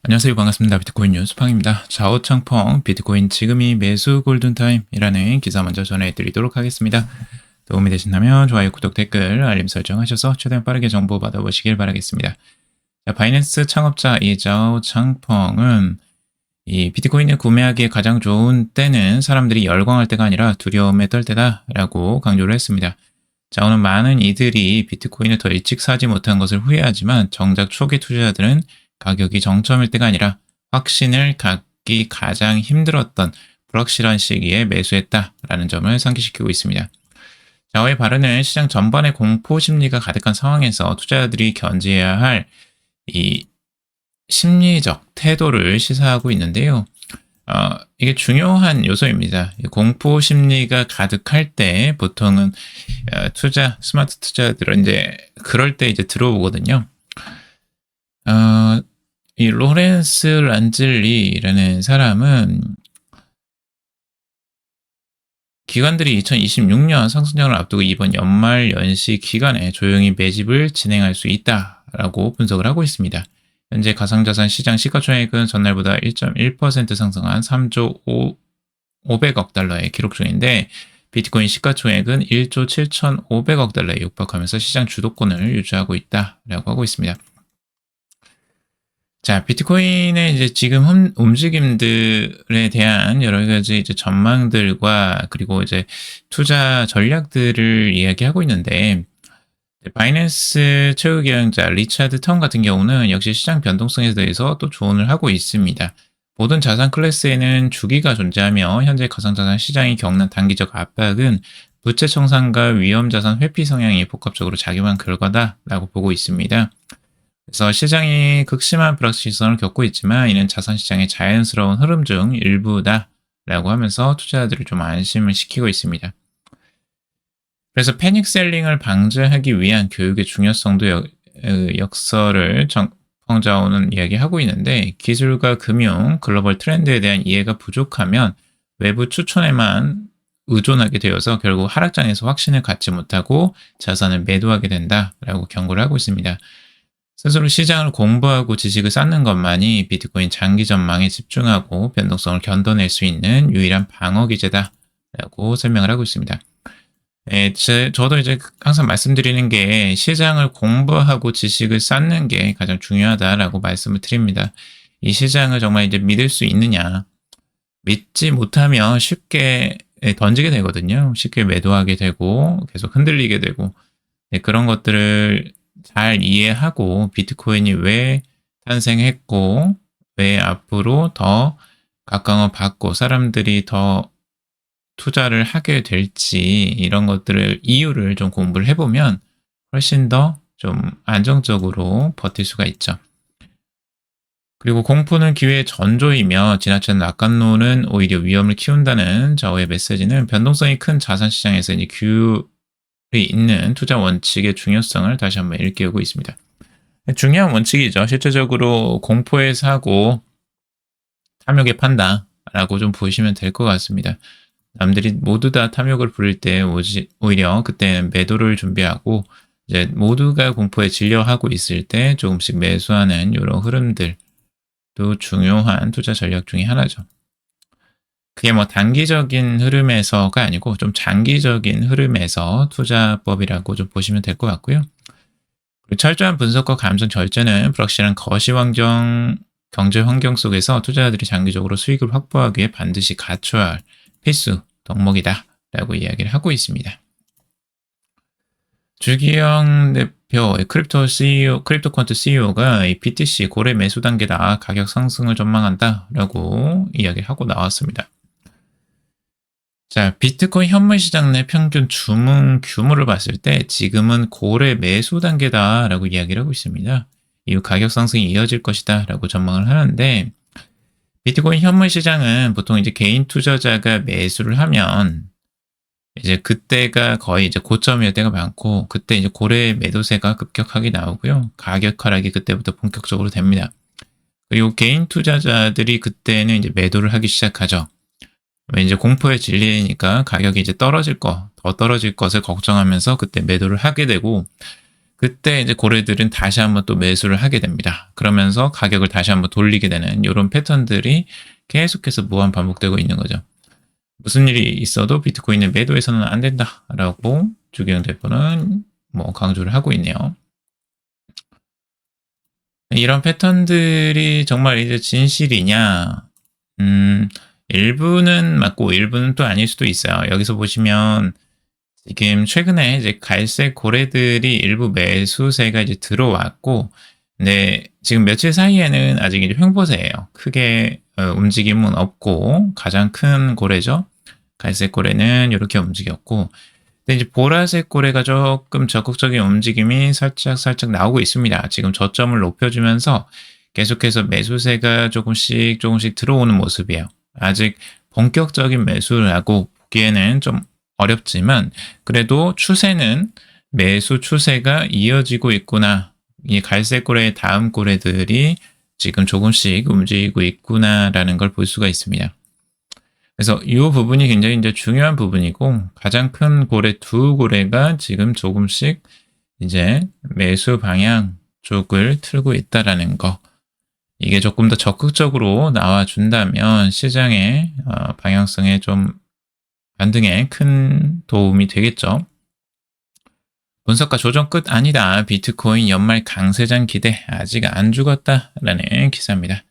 안녕하세요. 반갑습니다. 비트코인 뉴스팡입니다. 좌우창펑 비트코인 지금이 매수 골든타임이라는 기사 먼저 전해드리도록 하겠습니다. 도움이 되신다면 좋아요, 구독, 댓글, 알림 설정하셔서 최대한 빠르게 정보 받아보시길 바라겠습니다. 자, 바이낸스 창업자 이 좌우창펑은 이 비트코인을 구매하기에 가장 좋은 때는 사람들이 열광할 때가 아니라 두려움에 떨 때다라고 강조를 했습니다. 자, 오늘 많은 이들이 비트코인을 더 일찍 사지 못한 것을 후회하지만 정작 초기 투자자들은 가격이 정점일 때가 아니라 확신을 갖기 가장 힘들었던 불확실한 시기에 매수했다라는 점을 상기시키고 있습니다. 좌우의 발언은 시장 전반의 공포 심리가 가득한 상황에서 투자자들이 견지해야 할 이 심리적 태도를 시사하고 있는데요. 이게 중요한 요소입니다. 공포 심리가 가득할 때 보통은 스마트 투자들은 이제 그럴 때 이제 들어오거든요. 이 로렌스 란즐리라는 사람은 기관들이 2026년 상승장을 앞두고 이번 연말 연시 기간에 조용히 매집을 진행할 수 있다라고 분석을 하고 있습니다. 현재 가상자산 시장 시가총액은 전날보다 1.1% 상승한 3조 500억 달러에 기록 중인데 비트코인 시가총액은 1조 7,500억 달러에 육박하면서 시장 주도권을 유지하고 있다라고 하고 있습니다. 자, 비트코인의 이제 지금 움직임들에 대한 여러 가지 이제 전망들과 그리고 이제 투자 전략들을 이야기하고 있는데, 바이낸스 최고 경영자 리차드 턴 같은 경우는 역시 시장 변동성에 대해서 또 조언을 하고 있습니다. 모든 자산 클래스에는 주기가 존재하며 현재 가상자산 시장이 겪는 단기적 압박은 부채 청산과 위험자산 회피 성향이 복합적으로 작용한 결과다라고 보고 있습니다. 그래서 시장이 극심한 불확실성을 겪고 있지만 이는 자산시장의 자연스러운 흐름 중 일부다라고 하면서 투자자들을 좀 안심을 시키고 있습니다. 그래서 패닉 셀링을 방지하기 위한 교육의 중요성도 역설을 펑자오는 이야기하고 있는데 기술과 금융, 글로벌 트렌드에 대한 이해가 부족하면 외부 추천에만 의존하게 되어서 결국 하락장에서 확신을 갖지 못하고 자산을 매도하게 된다라고 경고를 하고 있습니다. 스스로 시장을 공부하고 지식을 쌓는 것만이 비트코인 장기 전망에 집중하고 변동성을 견뎌낼 수 있는 유일한 방어 기제다라고 설명을 하고 있습니다. 저도 이제 항상 말씀드리는 게 시장을 공부하고 지식을 쌓는 게 가장 중요하다라고 말씀을 드립니다. 이 시장을 정말 이제 믿을 수 있느냐. 믿지 못하면 쉽게 던지게 되거든요. 쉽게 매도하게 되고 계속 흔들리게 되고 그런 것들을 잘 이해하고 비트코인이 왜 탄생했고 왜 앞으로 더 각광을 받고 사람들이 더 투자를 하게 될지 이런 것들을 이유를 좀 공부를 해보면 훨씬 더 좀 안정적으로 버틸 수가 있죠. 그리고 공포는 기회의 전조이며 지나치는 낙관론은 오히려 위험을 키운다는 저의 메시지는 변동성이 큰 자산시장에서 이제 규율이 있는 투자 원칙의 중요성을 다시 한번 일깨우고 있습니다. 중요한 원칙이죠. 실제적으로 공포에 사고 탐욕에 판다라고 좀 보시면 될 것 같습니다. 남들이 모두 다 탐욕을 부릴 때 오히려 그때는 매도를 준비하고 이제 모두가 공포에 질려하고 있을 때 조금씩 매수하는 이런 흐름들도 중요한 투자 전략 중에 하나죠. 그게 뭐 단기적인 흐름에서가 아니고 좀 장기적인 흐름에서 투자법이라고 좀 보시면 될 것 같고요. 그리고 철저한 분석과 감정 절제는 불확실한 경제 환경 속에서 투자자들이 장기적으로 수익을 확보하기 위해 반드시 갖춰야 할 필수 덕목이다라고 이야기를 하고 있습니다. 주기영 대표 크립토퀀트 CEO가 이 BTC 고래 매수 단계다 가격 상승을 전망한다라고 이야기를 하고 나왔습니다. 자, 비트코인 현물 시장 내 평균 주문 규모를 봤을 때 지금은 고래 매수 단계다라고 이야기를 하고 있습니다. 이후 가격 상승이 이어질 것이다라고 전망을 하는데 비트코인 현물 시장은 보통 이제 개인 투자자가 매수를 하면 이제 그때가 거의 이제 고점일 때가 많고 그때 이제 고래 매도세가 급격하게 나오고요. 가격 하락이 그때부터 본격적으로 됩니다. 그리고 개인 투자자들이 그때는 이제 매도를 하기 시작하죠. 이제 공포에 질리니까 가격이 이제 더 떨어질 것을 걱정하면서 그때 매도를 하게 되고 그때 이제 고래들은 다시 한번 또 매수를 하게 됩니다. 그러면서 가격을 다시 한번 돌리게 되는 이런 패턴들이 계속해서 무한 반복되고 있는 거죠. 무슨 일이 있어도 비트코인을 매도해서는 안 된다라고 주기영 대표는 뭐 강조를 하고 있네요. 이런 패턴들이 정말 이제 진실이냐? 일부는 맞고 일부는 또 아닐 수도 있어요. 여기서 보시면 지금 최근에 이제 갈색 고래들이 일부 매수세가 이제 들어왔고, 네, 지금 며칠 사이에는 아직 이제 횡보세예요. 크게 움직임은 없고 가장 큰 고래죠. 갈색 고래는 이렇게 움직였고, 근데 이제 보라색 고래가 조금 적극적인 움직임이 살짝 나오고 있습니다. 지금 저점을 높여주면서 계속해서 매수세가 조금씩 들어오는 모습이에요. 아직 본격적인 매수라고 보기에는 좀 어렵지만 그래도 추세는 매수 추세가 이어지고 있구나. 이 갈색 고래의 다음 고래들이 지금 조금씩 움직이고 있구나라는 걸 볼 수가 있습니다. 그래서 이 부분이 굉장히 이제 중요한 부분이고 가장 큰 고래 두 고래가 지금 조금씩 이제 매수 방향 쪽을 틀고 있다라는 거. 이게 조금 더 적극적으로 나와준다면 시장의 방향성에 좀 반등에 큰 도움이 되겠죠. 분석가 조정 끝 아니다. 비트코인 연말 강세장 기대 아직 안 죽었다라는 기사입니다.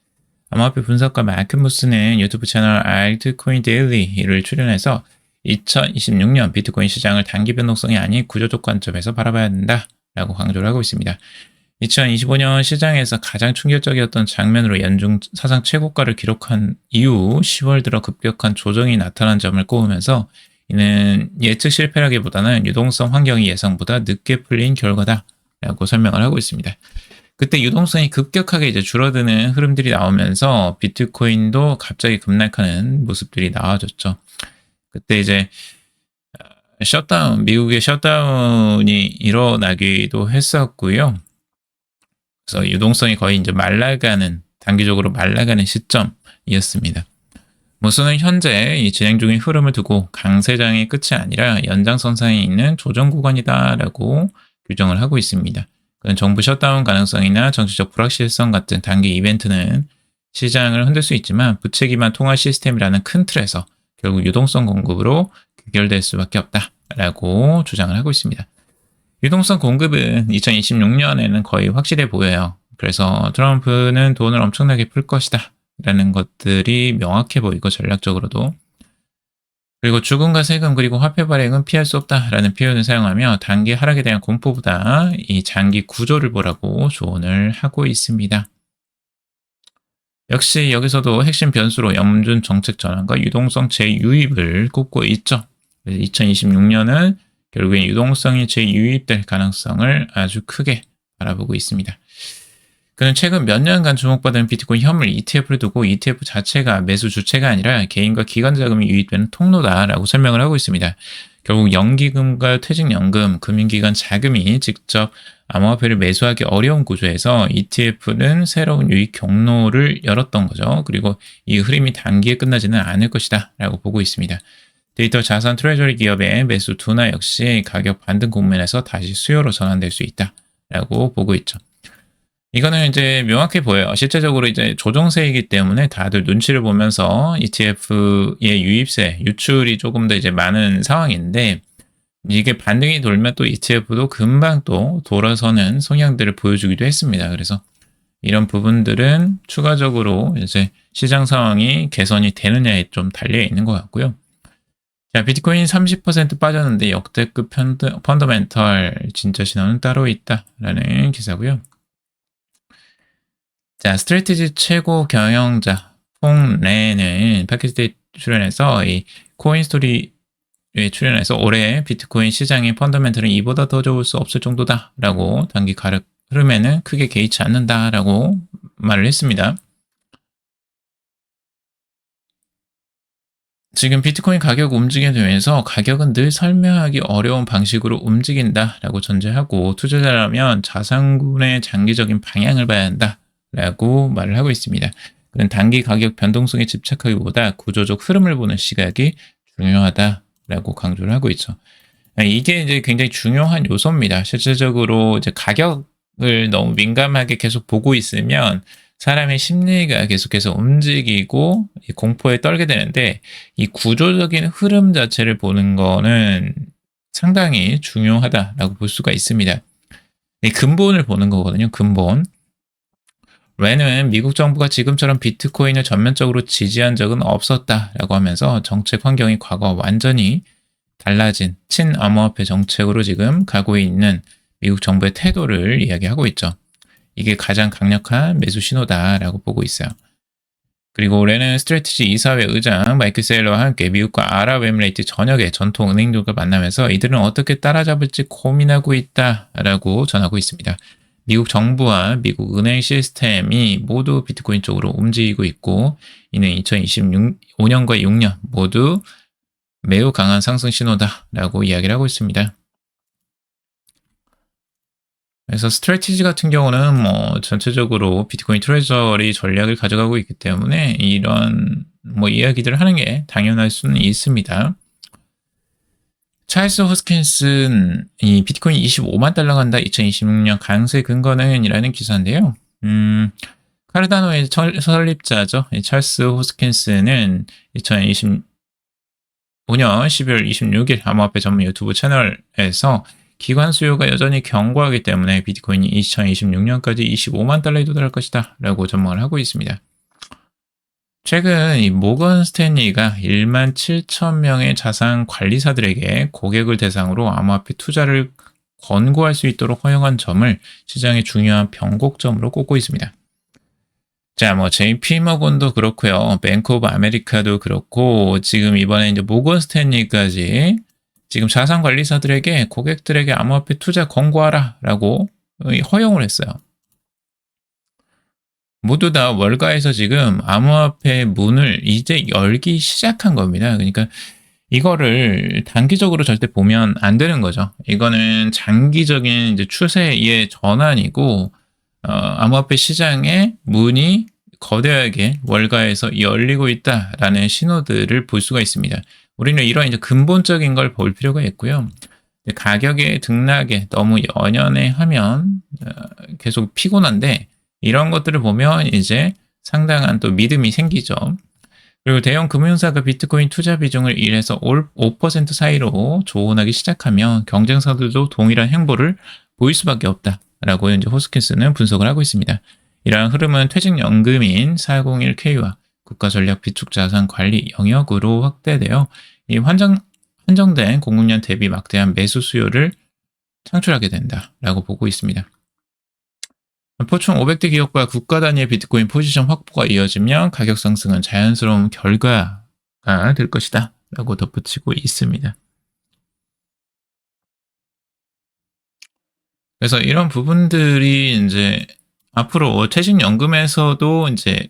암호화폐 분석가 마크무스는 유튜브 채널 알트코인 데일리를 출연해서 2026년 비트코인 시장을 단기 변동성이 아닌 구조적 관점에서 바라봐야 된다라고 강조를 하고 있습니다. 2025년 시장에서 가장 충격적이었던 장면으로 연중 사상 최고가를 기록한 이후 10월 들어 급격한 조정이 나타난 점을 꼽으면서 이는 예측 실패라기보다는 유동성 환경이 예상보다 늦게 풀린 결과다라고 설명을 하고 있습니다. 그때 유동성이 급격하게 이제 줄어드는 흐름들이 나오면서 비트코인도 갑자기 급락하는 모습들이 나와졌죠. 그때 이제 미국의 셧다운이 일어나기도 했었고요. 그래서 유동성이 거의 이제 단기적으로 말라가는 시점이었습니다. 모스는 현재 이 진행 중인 흐름을 두고 강세장의 끝이 아니라 연장선상에 있는 조정 구간이다라고 규정을 하고 있습니다. 그런 정부 셧다운 가능성이나 정치적 불확실성 같은 단기 이벤트는 시장을 흔들 수 있지만 부채 기반 통화 시스템이라는 큰 틀에서 결국 유동성 공급으로 귀결될 수밖에 없다라고 주장을 하고 있습니다. 유동성 공급은 2026년에는 거의 확실해 보여요. 그래서 트럼프는 돈을 엄청나게 풀 것이다 라는 것들이 명확해 보이고 전략적으로도, 그리고 죽음과 세금 그리고 화폐 발행은 피할 수 없다라는 표현을 사용하며 단기 하락에 대한 공포보다 이 장기 구조를 보라고 조언을 하고 있습니다. 역시 여기서도 핵심 변수로 염준 정책 전환과 유동성 재유입을 꼽고 있죠. 2026년은 결국엔 유동성이 재유입될 가능성을 아주 크게 바라보고 있습니다. 그는 최근 몇 년간 주목받은 비트코인 현물 ETF를 두고 ETF 자체가 매수 주체가 아니라 개인과 기관 자금이 유입되는 통로다라고 설명을 하고 있습니다. 결국 연기금과 퇴직연금, 금융기관 자금이 직접 암호화폐를 매수하기 어려운 구조에서 ETF는 새로운 유입 경로를 열었던 거죠. 그리고 이 흐름이 단기에 끝나지는 않을 것이다 라고 보고 있습니다. 디지털 자산 트레저리 기업의 매수 둔화 역시 가격 반등 국면에서 다시 수요로 전환될 수 있다라고 보고 있죠. 이거는 이제 명확해 보여요. 실제적으로 이제 조정세이기 때문에 다들 눈치를 보면서 ETF의 유입세, 유출이 조금 더 이제 많은 상황인데, 이게 반등이 돌면 또 ETF도 금방 또 돌아서는 성향들을 보여주기도 했습니다. 그래서 이런 부분들은 추가적으로 이제 시장 상황이 개선이 되느냐에 좀 달려 있는 것 같고요. 자, 비트코인 30% 빠졌는데 역대급 펀더멘털 진짜 신호는 따로 있다라는 기사고요. 자, 스트래티지 최고 경영자 퐁레는 팟캐스트에 출연해서 이 코인스토리에 출연해서 올해 비트코인 시장의 펀더멘털은 이보다 더 좋을 수 없을 정도다라고 단기 가격 흐름에는 크게 개의치 않는다라고 말을 했습니다. 지금 비트코인 가격 움직임에 대해서 가격은 늘 설명하기 어려운 방식으로 움직인다라고 전제하고 투자자라면 자산군의 장기적인 방향을 봐야 한다라고 말을 하고 있습니다. 그는 단기 가격 변동성에 집착하기보다 구조적 흐름을 보는 시각이 중요하다라고 강조를 하고 있죠. 이게 이제 굉장히 중요한 요소입니다. 실질적으로 이제 가격을 너무 민감하게 계속 보고 있으면 사람의 심리가 계속해서 움직이고 공포에 떨게 되는데, 이 구조적인 흐름 자체를 보는 거는 상당히 중요하다라고 볼 수가 있습니다. 이 근본을 보는 거거든요. 근본. 렌은 미국 정부가 지금처럼 비트코인을 전면적으로 지지한 적은 없었다라고 하면서 정책 환경이 과거와 완전히 달라진 친암호화폐 정책으로 지금 가고 있는 미국 정부의 태도를 이야기하고 있죠. 이게 가장 강력한 매수 신호다라고 보고 있어요. 그리고 렌은 스트래티지 이사회 의장 마이클 세일러와 함께 미국과 아랍에미레이트 전역의 전통 은행들과 만나면서 이들은 어떻게 따라잡을지 고민하고 있다라고 전하고 있습니다. 미국 정부와 미국 은행 시스템이 모두 비트코인 쪽으로 움직이고 있고, 이는 2025년과 6년 모두 매우 강한 상승 신호다라고 이야기를 하고 있습니다. 그래서 스트래티지 같은 경우는 전체적으로 비트코인 트레저리 전략을 가져가고 있기 때문에 이런 이야기들을 하는 게 당연할 수는 있습니다. 찰스 호스킨슨 이 비트코인 25만 달러 간다 2026년 강세 근거는 이라는 기사인데요. 카르다노의 설립자죠. 찰스 호스킨슨은 2025년 12월 26일 암호화폐 전문 유튜브 채널에서 기관 수요가 여전히 견고하기 때문에 비트코인이 2026년까지 25만 달러에 도달할 것이다 라고 전망을 하고 있습니다. 최근 이 모건 스탠리가 1만 7천 명의 자산 관리사들에게 고객을 대상으로 암호화폐 투자를 권고할 수 있도록 허용한 점을 시장의 중요한 변곡점으로 꼽고 있습니다. 자, JP 모건도 그렇고요. 뱅크 오브 아메리카도 그렇고, 지금 이번에 이제 모건 스탠리까지 지금 자산 관리사들에게 고객들에게 암호화폐 투자 권고하라 라고 허용을 했어요. 모두 다 월가에서 지금 암호화폐 문을 이제 열기 시작한 겁니다. 그러니까 이거를 단기적으로 절대 보면 안 되는 거죠. 이거는 장기적인 이제 추세의 전환이고, 암호화폐 시장의 문이 거대하게 월가에서 열리고 있다라는 신호들을 볼 수가 있습니다. 우리는 이런 이제 근본적인 걸 볼 필요가 있고요. 가격의 등락에 너무 연연해 하면 계속 피곤한데, 이런 것들을 보면 이제 상당한 또 믿음이 생기죠. 그리고 대형 금융사가 비트코인 투자 비중을 1에서 5% 사이로 조언하기 시작하면 경쟁사들도 동일한 행보를 보일 수밖에 없다라고 이제 호스킨스는 분석을 하고 있습니다. 이러한 흐름은 퇴직연금인 401k와 국가전략 비축자산 관리 영역으로 확대되어 이 한정된 공급량 대비 막대한 매수 수요를 창출하게 된다라고 보고 있습니다. 포춘 500대 기업과 국가 단위의 비트코인 포지션 확보가 이어지면 가격 상승은 자연스러운 결과가 될 것이다 라고 덧붙이고 있습니다. 그래서 이런 부분들이 이제 앞으로 퇴직연금에서도 이제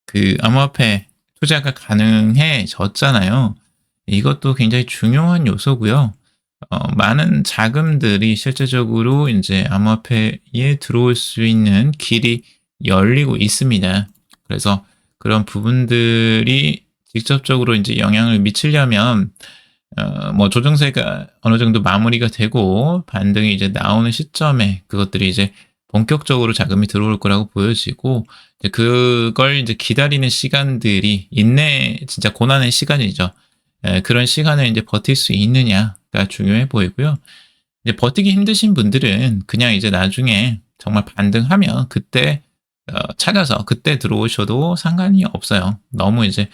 그 암호화폐 투자가 가능해졌잖아요. 이것도 굉장히 중요한 요소고요. 많은 자금들이 실제적으로 이제 암호화폐에 들어올 수 있는 길이 열리고 있습니다. 그래서 그런 부분들이 직접적으로 이제 영향을 미치려면 조정세가 어느 정도 마무리가 되고 반등이 이제 나오는 시점에 그것들이 이제 본격적으로 자금이 들어올 거라고 보여지고, 그걸 이제 기다리는 시간들이 진짜 고난의 시간이죠. 그런 시간을 이제 버틸 수 있느냐가 중요해 보이고요. 이제 버티기 힘드신 분들은 그냥 이제 나중에 정말 반등하면 그때 찾아서 그때 들어오셔도 상관이 없어요. 너무 이제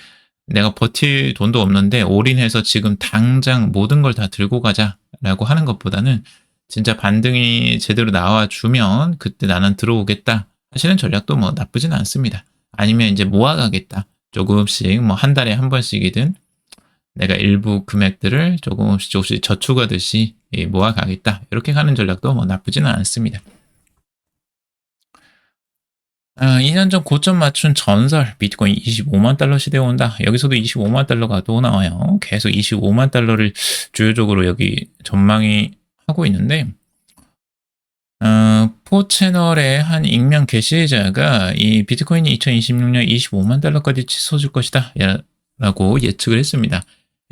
내가 버틸 돈도 없는데 올인해서 지금 당장 모든 걸 다 들고 가자라고 하는 것보다는 진짜 반등이 제대로 나와주면 그때 나는 들어오겠다 하시는 전략도 나쁘진 않습니다. 아니면 이제 모아가겠다. 조금씩 한 달에 한 번씩이든 내가 일부 금액들을 조금씩 저축하듯이 모아가겠다. 이렇게 가는 전략도 나쁘지는 않습니다. 2년 전 고점 맞춘 전설 비트코인 25만 달러 시대에 온다. 여기서도 25만 달러가 또 나와요. 계속 25만 달러를 주요적으로 여기 전망이 하고 있는데, 포 채널의 한 익명 게시자가 이 비트코인이 2026년 25만 달러까지 치솟을 것이다 라고 예측을 했습니다.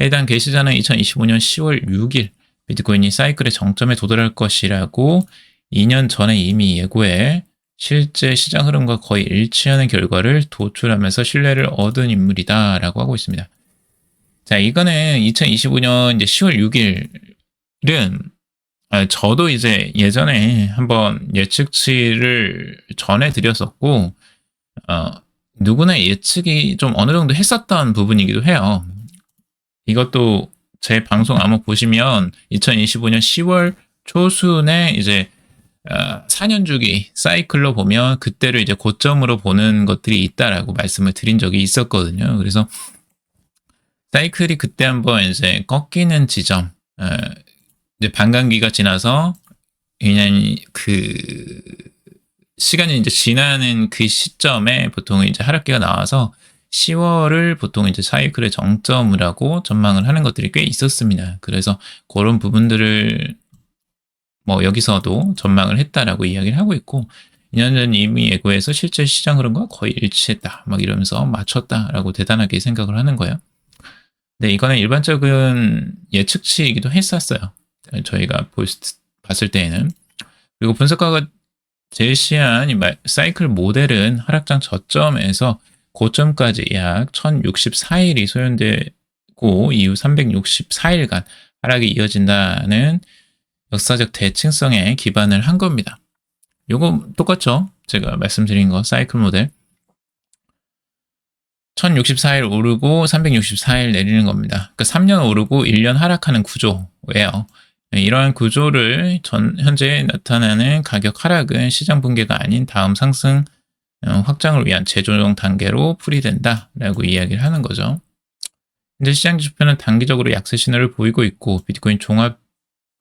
해당 게시자는 2025년 10월 6일 비트코인이 사이클의 정점에 도달할 것이라고 2년 전에 이미 예고해 실제 시장 흐름과 거의 일치하는 결과를 도출하면서 신뢰를 얻은 인물이다라고 하고 있습니다. 자, 이거는 2025년 이제 10월 6일은 저도 이제 예전에 한번 예측치를 전해드렸었고, 누구나 예측이 좀 어느 정도 했었던 부분이기도 해요. 이것도 제 방송 아마 보시면 2025년 10월 초순에 이제 4년 주기 사이클로 보면 그때를 이제 고점으로 보는 것들이 있다라고 말씀을 드린 적이 있었거든요. 그래서 사이클이 그때 한번 이제 꺾이는 지점, 이제 반감기가 지나서 그냥 그 시간이 이제 지나는 그 시점에 보통 이제 하락기가 나와서 10월을 보통 이제 사이클의 정점이라고 전망을 하는 것들이 꽤 있었습니다. 그래서 그런 부분들을 뭐 여기서도 전망을 했다라고 이야기를 하고 있고, 2년 전 이미 예고해서 실제 시장 흐름과 거의 일치했다 막 이러면서 맞췄다라고 대단하게 생각을 하는 거예요. 근데 이거는 일반적인 예측치이기도 했었어요. 저희가 봤을 때에는. 그리고 분석가가 제시한 이 사이클 모델은 하락장 저점에서 고점까지 약 1064일이 소요되고 이후 364일간 하락이 이어진다는 역사적 대칭성에 기반을 한 겁니다. 요거 똑같죠? 제가 말씀드린 거 사이클 모델. 1064일 오르고 364일 내리는 겁니다. 그러니까 3년 오르고 1년 하락하는 구조예요. 이러한 구조를 현재 나타나는 가격 하락은 시장 붕괴가 아닌 다음 상승 확장을 위한 재조정 단계로 풀이된다라고 이야기를 하는 거죠. 현재 시장 지표는 단기적으로 약세 신호를 보이고 있고, 비트코인 종합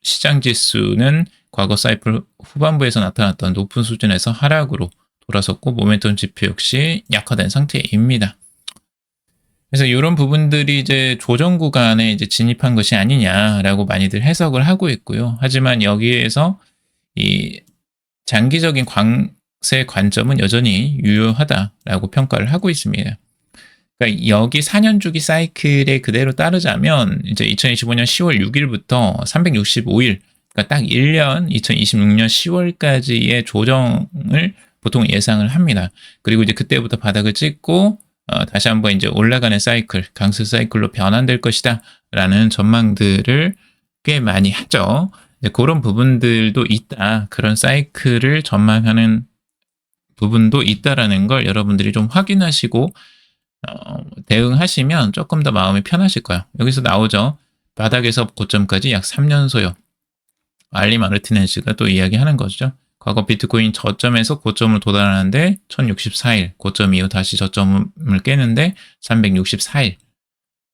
시장 지수는 과거 사이클 후반부에서 나타났던 높은 수준에서 하락으로 돌아섰고, 모멘텀 지표 역시 약화된 상태입니다. 그래서 이런 부분들이 이제 조정 구간에 이제 진입한 것이 아니냐라고 많이들 해석을 하고 있고요. 하지만 여기에서 이 장기적인 강세 관점은 여전히 유효하다라고 평가를 하고 있습니다. 그러니까 여기 4년 주기 사이클에 그대로 따르자면 이제 2025년 10월 6일부터 365일, 그러니까 딱 1년 2026년 10월까지의 조정을 보통 예상을 합니다. 그리고 이제 그때부터 바닥을 찍고 다시 한번 이제 올라가는 사이클, 강세 사이클로 변환될 것이다 라는 전망들을 꽤 많이 하죠. 그런 부분들도 있다. 그런 사이클을 전망하는 부분도 있다라는 걸 여러분들이 좀 확인하시고 대응하시면 조금 더 마음이 편하실 거예요. 여기서 나오죠. 바닥에서 고점까지 약 3년 소요. 알리 마르티네즈가 또 이야기하는 거죠. 과거 비트코인 저점에서 고점을 도달하는데 1064일, 고점 이후 다시 저점을 깨는데 364일.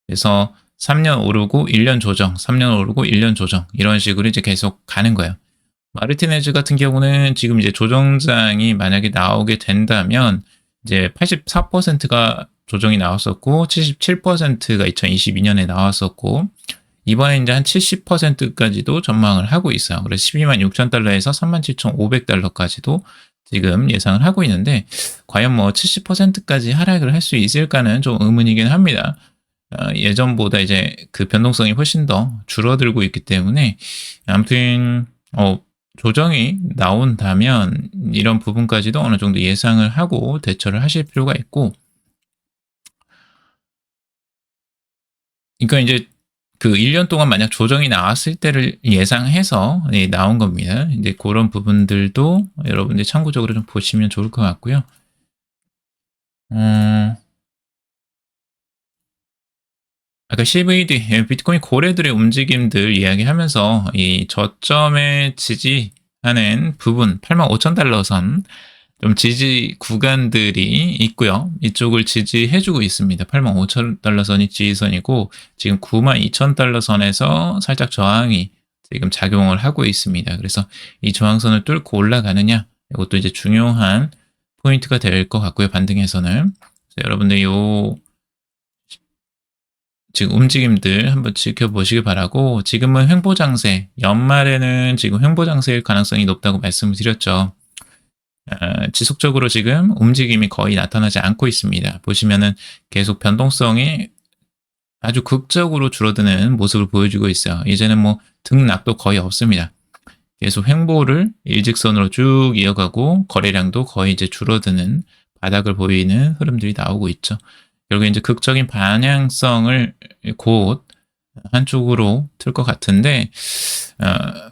그래서 3년 오르고 1년 조정, 3년 오르고 1년 조정, 이런 식으로 이제 계속 가는 거예요. 마르티네즈 같은 경우는 지금 이제 조정장이 만약에 나오게 된다면 이제 84%가 조정이 나왔었고 77%가 2022년에 나왔었고, 이번에 이제 한 70%까지도 전망을 하고 있어요. 그래서 126,000달러에서 37,500달러까지도 지금 예상을 하고 있는데, 과연 뭐 70%까지 하락을 할 수 있을까는 좀 의문이긴 합니다. 예전보다 이제 그 변동성이 훨씬 더 줄어들고 있기 때문에, 아무튼 조정이 나온다면 이런 부분까지도 어느 정도 예상을 하고 대처를 하실 필요가 있고, 그러니까 이제 그 1년 동안 만약 조정이 나왔을 때를 예상해서 나온 겁니다. 이제 그런 부분들도 여러분들이 참고적으로 좀 보시면 좋을 것 같고요. 아까 CVD, 비트코인 고래들의 움직임들 이야기하면서 이 저점에 지지하는 부분, 85,000달러 선, 좀 지지 구간들이 있고요. 이쪽을 지지해주고 있습니다. 85,000달러 선이 지지선이고, 지금 92,000달러 선에서 살짝 저항이 지금 작용을 하고 있습니다. 그래서 이 저항선을 뚫고 올라가느냐, 이것도 이제 중요한 포인트가 될 것 같고요. 반등에서는. 여러분들 지금 움직임들 한번 지켜보시기 바라고, 지금은 횡보장세, 연말에는 지금 횡보장세일 가능성이 높다고 말씀을 드렸죠. 지속적으로 지금 움직임이 거의 나타나지 않고 있습니다. 보시면은 계속 변동성이 아주 극적으로 줄어드는 모습을 보여주고 있어요. 이제는 뭐 등락도 거의 없습니다. 계속 횡보를 일직선으로 쭉 이어가고 거래량도 거의 이제 줄어드는 바닥을 보이는 흐름들이 나오고 있죠. 결국 이제 극적인 방향성을 곧 한쪽으로 틀 것 같은데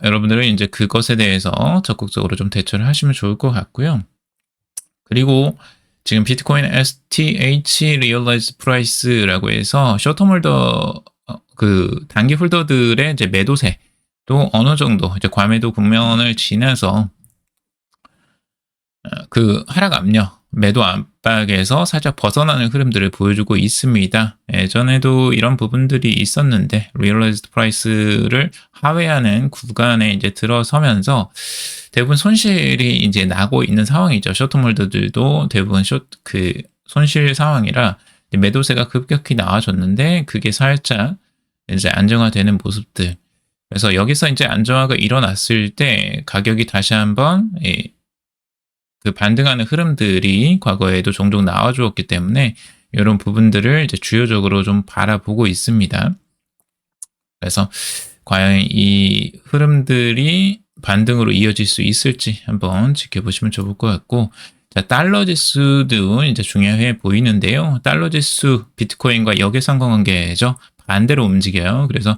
여러분들은 이제 그것에 대해서 적극적으로 좀 대처를 하시면 좋을 것 같고요. 그리고 지금 비트코인 STH Realized Price라고 해서 숏텀 홀더 그 단기 홀더들의 이제 매도세도 어느 정도 이제 과매도 국면을 지나서 그 하락 압력, 매도 압박에서 살짝 벗어나는 흐름들을 보여주고 있습니다. 예전에도 이런 부분들이 있었는데 Realized Price를 하회하는 구간에 이제 들어서면서 대부분 손실이 이제 나고 있는 상황이죠. 숏텀 홀더들도 대부분 손실 상황이라 매도세가 급격히 나와줬는데 그게 살짝 이제 안정화되는 모습들. 그래서 여기서 이제 안정화가 일어났을 때 가격이 다시 한번 그 반등하는 흐름들이 과거에도 종종 나와주었기 때문에 이런 부분들을 이제 주요적으로 좀 바라보고 있습니다. 그래서 과연 이 흐름들이 반등으로 이어질 수 있을지 한번 지켜보시면 좋을 것 같고, 자, 달러 지수도 이제 중요해 보이는데요. 달러 지수 비트코인과 역외상관관계죠. 반대로 움직여요. 그래서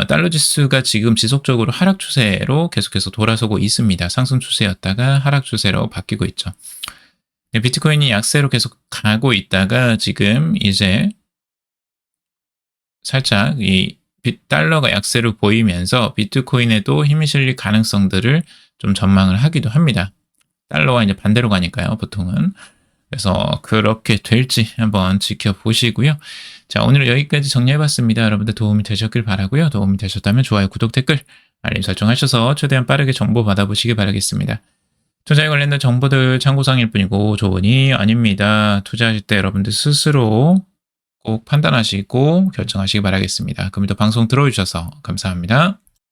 달러 지수가 지금 지속적으로 하락 추세로 계속해서 돌아서고 있습니다. 상승 추세였다가 하락 추세로 바뀌고 있죠. 비트코인이 약세로 계속 가고 있다가 지금 이제 살짝 이 달러가 약세를 보이면서 비트코인에도 힘이 실릴 가능성들을 좀 전망을 하기도 합니다. 달러와 이제 반대로 가니까요, 보통은. 그래서 그렇게 될지 한번 지켜보시고요. 자, 오늘은 여기까지 정리해봤습니다. 여러분들 도움이 되셨길 바라고요. 도움이 되셨다면 좋아요, 구독, 댓글, 알림 설정하셔서 최대한 빠르게 정보 받아보시기 바라겠습니다. 투자에 관련된 정보들 참고사항일 뿐이고 조언이 아닙니다. 투자하실 때 여러분들 스스로 꼭 판단하시고 결정하시기 바라겠습니다. 그럼 또 방송 들어주셔서 감사합니다.